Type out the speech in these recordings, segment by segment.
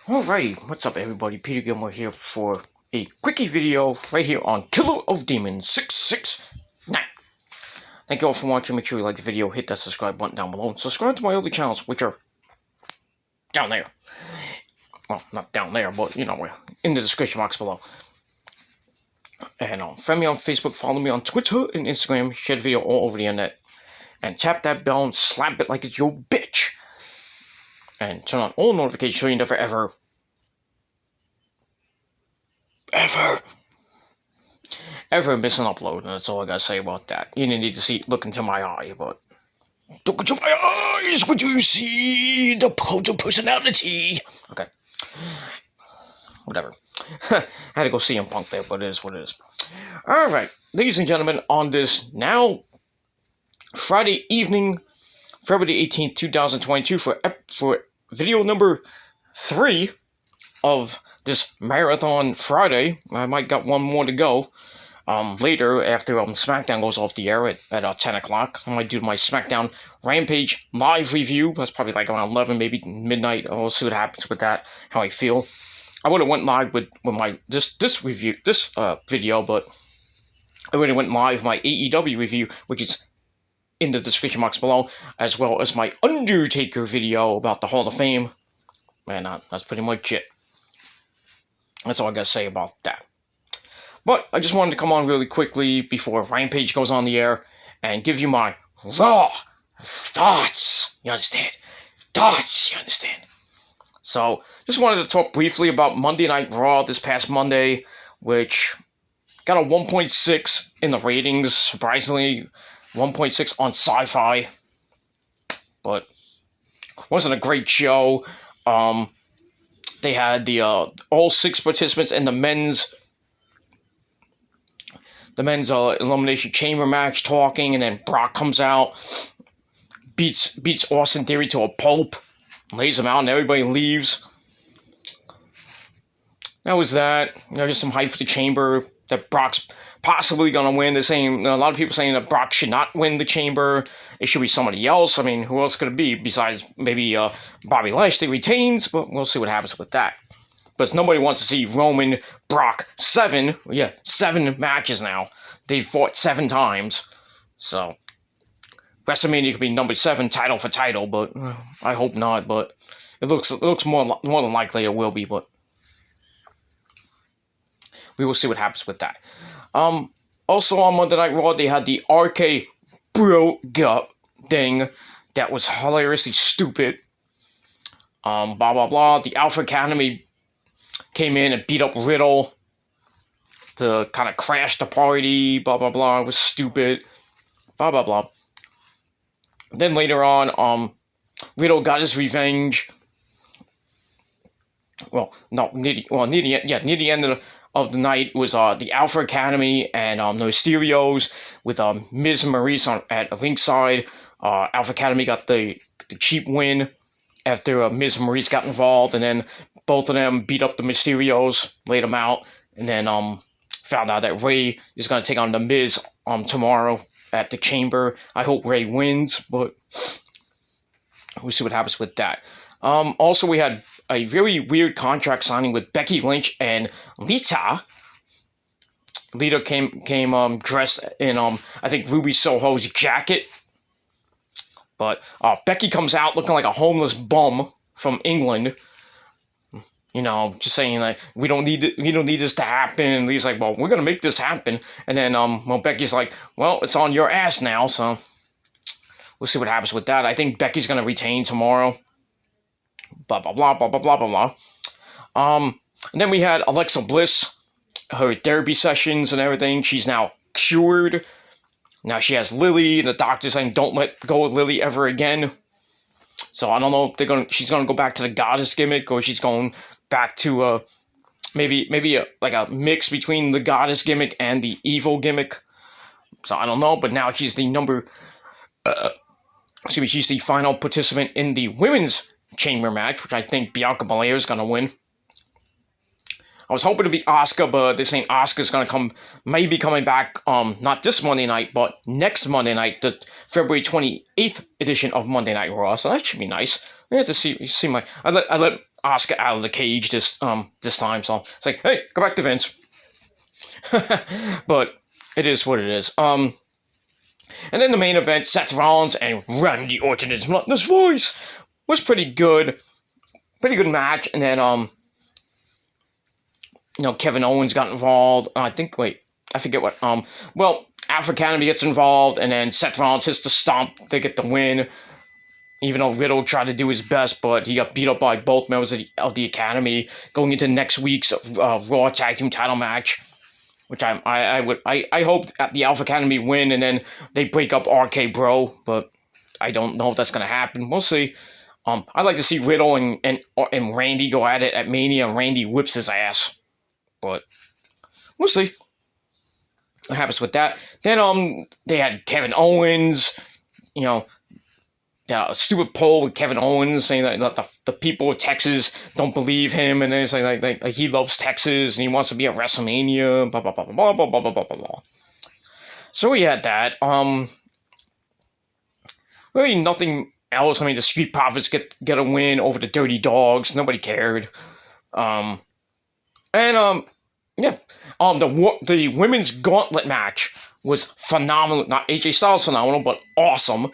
Alrighty, what's up everybody? Peter Gilmore here for a quickie video right here on Killer of Demons 669. Thank you all for watching. Make sure you like the video, hit that subscribe button down below, and subscribe to my other channels, which are down there. Well, not down there, but you know, in the description box below. And friend me on Facebook, follow me on Twitter and Instagram, share the video all over the internet. And tap that bell and slap it like it's your bitch. And turn on all notifications so you never ever miss an upload. And that's all I gotta say about that. You didn't need to look into my eye, but look into my eyes, would you see the cult of personality? Okay. Whatever. I had to go see him Punk there, but it is what it is. Alright, ladies and gentlemen, on this now Friday evening, February 18th, 2022, for video number 3 of this Marathon Friday. I might got one more to go. Later, after SmackDown goes off the air at 10 o'clock, I might do my SmackDown Rampage live review. That's probably like around 11, maybe midnight. We'll see what happens with that, how I feel. I would have went live with my this video, but I would have went live with my AEW review, which is in the description box below, as well as my Undertaker video about the Hall of Fame. Man, that's pretty much it. That's all I gotta say about that. But I just wanted to come on really quickly before Rampage goes on the air and give you my raw thoughts. You understand? Thoughts, you understand? So, just wanted to talk briefly about Monday Night Raw this past Monday, which got a 1.6 in the ratings, surprisingly. 1.6 on Sci-Fi, but wasn't a great show. They had the all 6 participants in the men's Elimination Chamber match talking, and then Brock comes out, beats Austin Theory to a pulp, lays him out, and everybody leaves. That was that. Just some hype for the Chamber, that Brock's possibly going to win. They're saying, a lot of people saying that Brock should not win the Chamber. It should be somebody else. I mean, who else could it be besides maybe Bobby Lashley retains? But we'll see what happens with that. But nobody wants to see Roman, Brock, 7 matches now. They've fought 7 times. So, WrestleMania could be number 7, title for title, but I hope not. But it looks more than likely it will be, but we will see what happens with that. Also on Monday Night Raw, they had the RK Bro Gut thing that was hilariously stupid. Blah, blah, blah. The Alpha Academy came in and beat up Riddle to kind of crash the party. Blah, blah, blah. It was stupid. Blah, blah, blah. Then later on, Riddle got his revenge. Well, no, near the end of the night was the Alpha Academy and the Mysterios with Miz and Maurice at ringside. Alpha Academy got the cheap win after Miz and Maurice got involved, and then both of them beat up the Mysterios, laid them out, and then found out that Ray is going to take on the Miz tomorrow at the Chamber. I hope Ray wins, but we'll see what happens with that. Also, we had a very weird contract signing with Becky Lynch and Lita. Lita came dressed in I think Ruby Soho's jacket, but Becky comes out looking like a homeless bum from England. You know, just saying like we don't need this to happen. And Lita's like, well, we're gonna make this happen. And then Becky's like, well, it's on your ass now. So we'll see what happens with that. I think Becky's gonna retain tomorrow. Blah, blah, blah, blah, blah, blah, blah, blah. And then we had Alexa Bliss, her therapy sessions and everything. She's now cured. Now she has Lily, and the doctor's saying don't let go of Lily ever again. So I don't know if she's gonna go back to the goddess gimmick, or she's going back to maybe a mix between the goddess gimmick and the evil gimmick. So I don't know, but now she's the she's the final participant in the women's Chamber match, which I think Bianca Belair is going to win. I was hoping to be Asuka, but they're saying Asuka's going to maybe coming back, not this Monday night, but next Monday night, the February 28th edition of Monday Night Raw, so that should be nice. I have to see I let Oscar out of the cage this time. So it's like, hey, go back to Vince. But it is what it is. And then the main event, Seth Rollins and Randy Orton in his monotonous voice, was pretty good. Pretty good match. And then Kevin Owens got involved. I forget what. Alpha Academy gets involved, and then Seth Rollins hits the stomp to get the win. Even though Riddle tried to do his best, but he got beat up by both members of the Academy going into next week's Raw Tag Team title match, which I hope the Alpha Academy win and then they break up RK Bro, but I don't know if that's gonna happen. We'll see. I'd like to see Riddle and Randy go at it at Mania, and Randy whips his ass, but we'll see what happens with that. Then they had Kevin Owens, a stupid poll with Kevin Owens saying that the people of Texas don't believe him, and then it's like he loves Texas and he wants to be at WrestleMania, blah blah blah blah blah blah blah blah blah. So we had that. Really nothing else. I mean, the Street Profits get a win over the Dirty Dogs. Nobody cared. The women's gauntlet match was phenomenal. Not AJ Styles phenomenal, but awesome.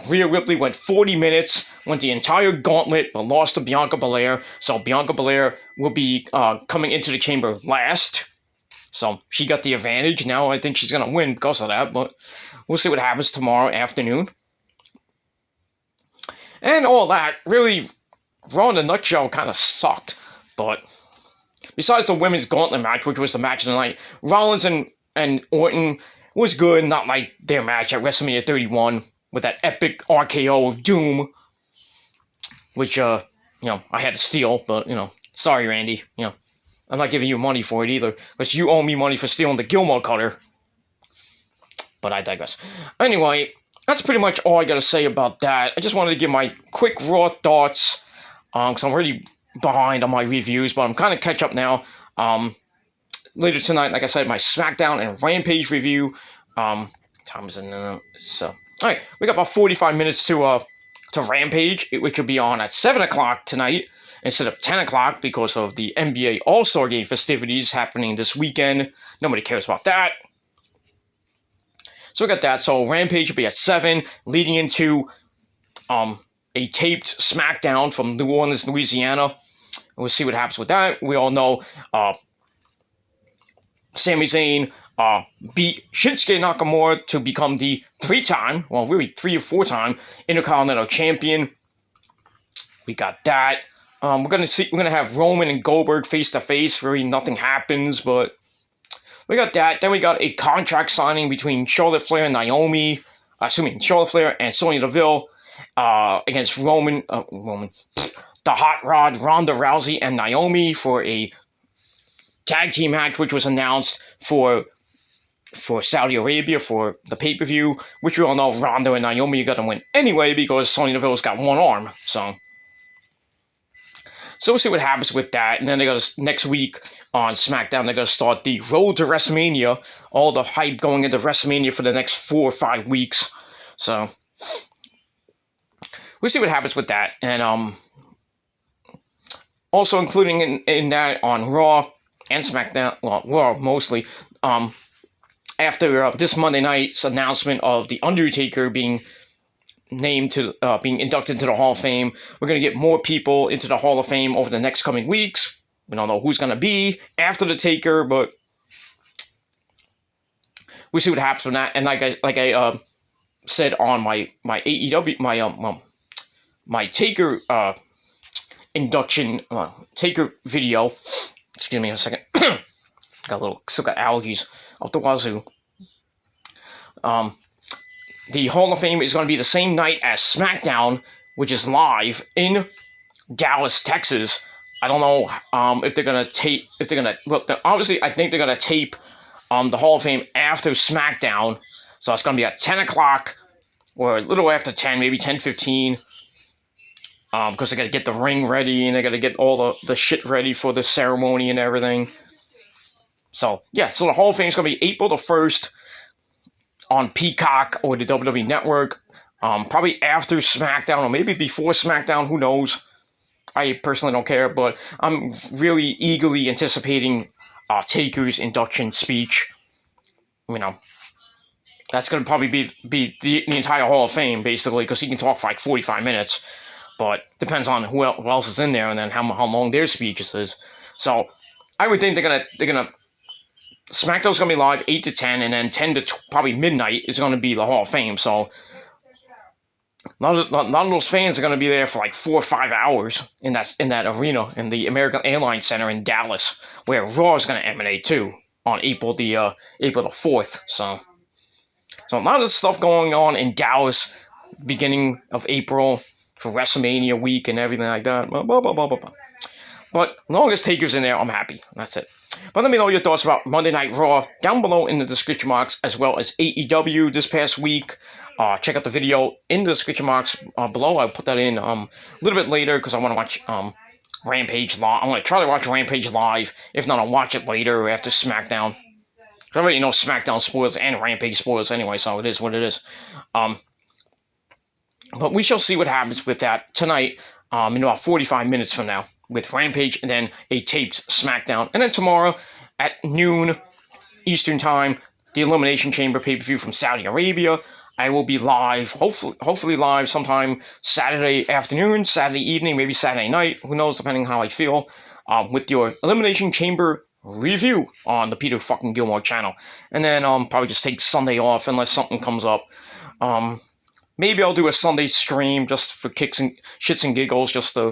Rhea Ripley went 40 minutes, went the entire gauntlet, but lost to Bianca Belair. So Bianca Belair will be coming into the chamber last. So she got the advantage. Now I think she's going to win because of that, but we'll see what happens tomorrow afternoon. And all that, really, Raw in a nutshell kind of sucked. But besides the women's gauntlet match, which was the match of the night, Rollins and Orton was good, not like their match at WrestleMania 31 with that epic RKO of Doom, which, I had to steal, but, sorry, Randy, I'm not giving you money for it either, because you owe me money for stealing the Gilmore cutter. But I digress. Anyway, that's pretty much all I gotta say about that. I just wanted to give my quick raw thoughts, because I'm already behind on my reviews, but I'm kind of catch up now. Later tonight, like I said, my SmackDown and Rampage review. Time is in so. Alright, we got about 45 minutes to Rampage, which will be on at 7 o'clock tonight instead of 10 o'clock because of the NBA All-Star Game festivities happening this weekend. Nobody cares about that. So we got that. So Rampage will be at 7, leading into a taped SmackDown from New Orleans, Louisiana. We'll see what happens with that. We all know Sami Zayn beat Shinsuke Nakamura to become the 3 or 4-time Intercontinental Champion. We got that. We're gonna have Roman and Goldberg face to face. Really, nothing happens, but we got that. Then we got a contract signing between Charlotte Flair and Charlotte Flair and Sonya Deville against the Hot Rod, Ronda Rousey, and Naomi for a tag team match, which was announced for Saudi Arabia for the pay-per-view, which we all know Ronda and Naomi are going to win anyway because Sonya Deville's got one arm. So we'll see what happens with that. And then next week on SmackDown, they're going to start the road to WrestleMania. All the hype going into WrestleMania for the next 4 or 5 weeks. So we'll see what happens with that. And also including in that on Raw and SmackDown, well, Raw mostly, after this Monday night's announcement of The Undertaker being inducted into the Hall of Fame, we're going to get more people into the Hall of Fame over the next coming weeks. We don't know who's going to be after the Taker, but we'll see what happens from that. And like I said on my AEW, my Taker induction Taker video. Excuse me a second. Still got allergies up the wazoo. The Hall of Fame is going to be the same night as SmackDown, which is live in Dallas, Texas. I don't know if they're going to tape. Obviously, I think they're going to tape the Hall of Fame after SmackDown. So it's going to be at 10 o'clock or a little after 10, maybe 10:15. Because they got to get the ring ready and they got to get all the shit ready for the ceremony and everything. So, yeah, so the Hall of Fame is going to be April the 1st on Peacock or the WWE Network. Probably after SmackDown or maybe before SmackDown, who knows. I personally don't care, but I'm really eagerly anticipating Taker's induction speech. You know, that's going to probably be the entire Hall of Fame, basically, because he can talk for like 45 minutes. But depends on who else is in there, and then how long their speeches is. So I would think they're gonna SmackDown's gonna be live 8 to 10, and then 10 to probably midnight is gonna be the Hall of Fame. So a lot of those fans are gonna be there for like 4 or 5 hours in that arena in the American Airlines Center in Dallas, where Raw is gonna emanate too on April the 4th. So a lot of stuff going on in Dallas, beginning of April for WrestleMania week and everything like that. Blah, blah, blah, blah, blah. But as long as Taker's in there, I'm happy. That's it. But let me know your thoughts about Monday Night Raw down below in the description box, as well as AEW this past week. Check out the video in the description box below. I'll put that in a little bit later because I want to watch Rampage live. I'm going to try to watch Rampage live. If not, I'll watch it later after SmackDown. I already know SmackDown spoilers and Rampage spoilers anyway, so it is what it is. But we shall see what happens with that tonight in about 45 minutes from now with Rampage and then a taped SmackDown. And then tomorrow at noon Eastern Time, the Elimination Chamber pay-per-view from Saudi Arabia. I will be live, hopefully live sometime Saturday afternoon, Saturday evening, maybe Saturday night. Who knows, depending on how I feel. With your Elimination Chamber review on the Peter fucking Gilmore channel. And then probably just take Sunday off unless something comes up. Maybe I'll do a Sunday stream just for shits and giggles, just to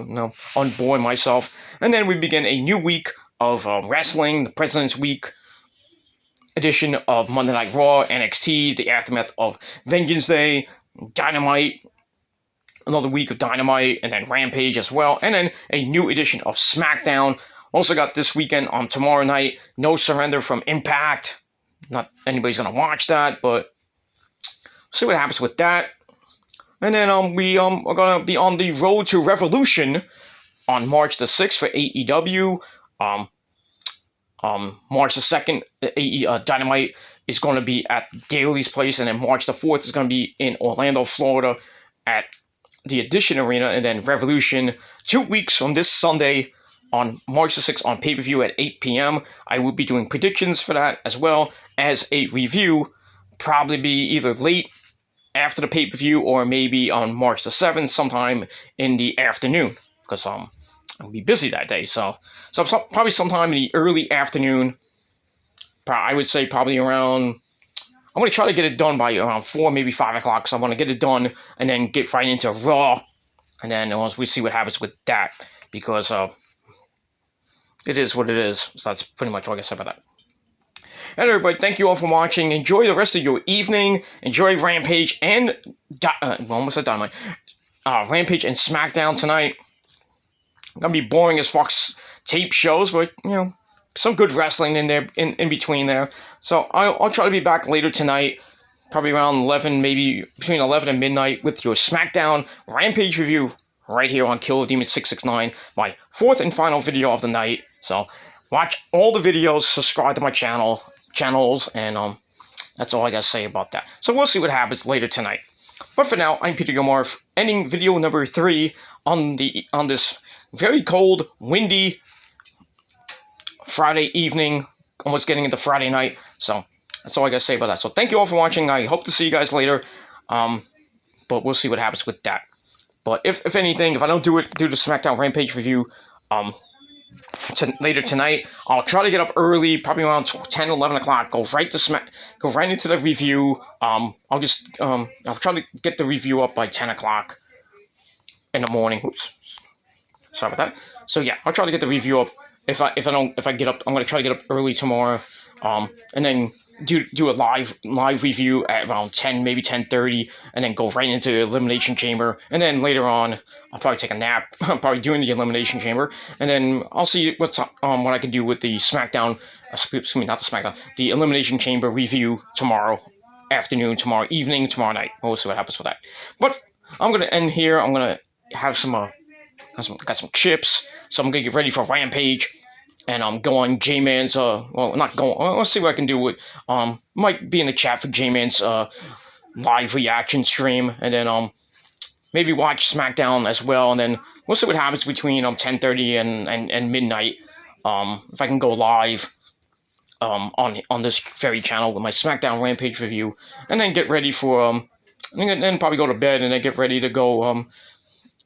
unbore myself. And then we begin a new week of wrestling, the President's Week edition of Monday Night Raw, NXT, the aftermath of Vengeance Day, Dynamite, another week of Dynamite, and then Rampage as well, and then a new edition of SmackDown. Also got this weekend on tomorrow night, No Surrender from Impact. Not anybody's gonna watch that, but see what happens with that. And then we are gonna be on the road to Revolution on March the 6th for AEW. March the 2nd, Dynamite is going to be at Daly's place, and then March the 4th is going to be in Orlando, Florida at the Edition Arena, and then Revolution 2 weeks from this Sunday on March the 6th on pay-per-view at 8 p.m. I will be doing predictions for that as well as a review, probably be either late after the pay-per-view or maybe on March the 7th sometime in the afternoon, because I'll be busy that day, so probably sometime in the early afternoon. I would say probably around. I'm going to try to get it done by around 4, maybe 5 o'clock. So I want to get it done and then get right into Raw, and then once we see what happens with that, because it is what it is. So that's pretty much all I can say about that. And everybody, thank you all for watching. Enjoy the rest of your evening. Enjoy Rampage and almost said Dynamite. Rampage and SmackDown tonight. Gonna be boring as fuck's tape shows, but some good wrestling in there, in between there. So I'll try to be back later tonight, probably around 11, maybe between 11 and midnight, with your SmackDown Rampage review right here on Killer Demon 669, my 4th and final video of the night. So watch all the videos, subscribe to my channels, and that's all I gotta say about that. So we'll see what happens later tonight. But for now, I'm Peter Gilmore, ending video number 3 on this very cold, windy Friday evening, almost getting into Friday night. So that's all I gotta say about that. So thank you all for watching. I hope to see you guys later. But we'll see what happens with that. But if anything, if I don't do the SmackDown Rampage review later tonight, I'll try to get up early, probably around 10, 11 o'clock. Go right into the review. I'll try to get the review up by 10 o'clock in the morning. Oops, sorry about that. So yeah, I'll try to get the review up. If I get up, I'm gonna try to get up early tomorrow. And then do a live review at around 10, maybe 10:30, and then go right into the Elimination Chamber. And then later on, I'll probably take a nap. I'm probably doing the Elimination Chamber, and then I'll see what I can do with the SmackDown. Excuse me, not the SmackDown. The Elimination Chamber review tomorrow afternoon, tomorrow evening, tomorrow night. We'll see what happens with that. But I'm gonna end here. I'm gonna have got some chips, so I'm gonna get ready for Rampage. And I'm going J-Man's, not going, let's see what I can do with, might be in the chat for J-Man's, live reaction stream, and then, maybe watch SmackDown as well, and then we'll see what happens between 10:30 and midnight. If I can go live on this very channel with my SmackDown Rampage review, and then get ready for and then probably go to bed, and then get ready to go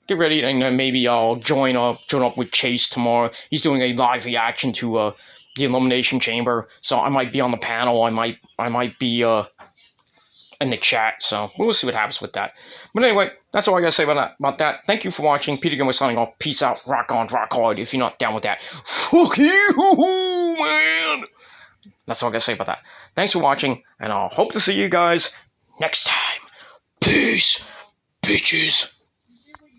get ready, and then maybe I'll join up with Chase tomorrow. He's doing a live reaction to the Elimination Chamber, so I might be on the panel. I might be in the chat. So we'll see what happens with that. But anyway, that's all I gotta say about that. Thank you for watching. Peter Gamer signing off. Peace out. Rock on, rock hard. If you're not down with that, fuck you, man. That's all I gotta say about that. Thanks for watching, and I'll hope to see you guys next time. Peace, bitches.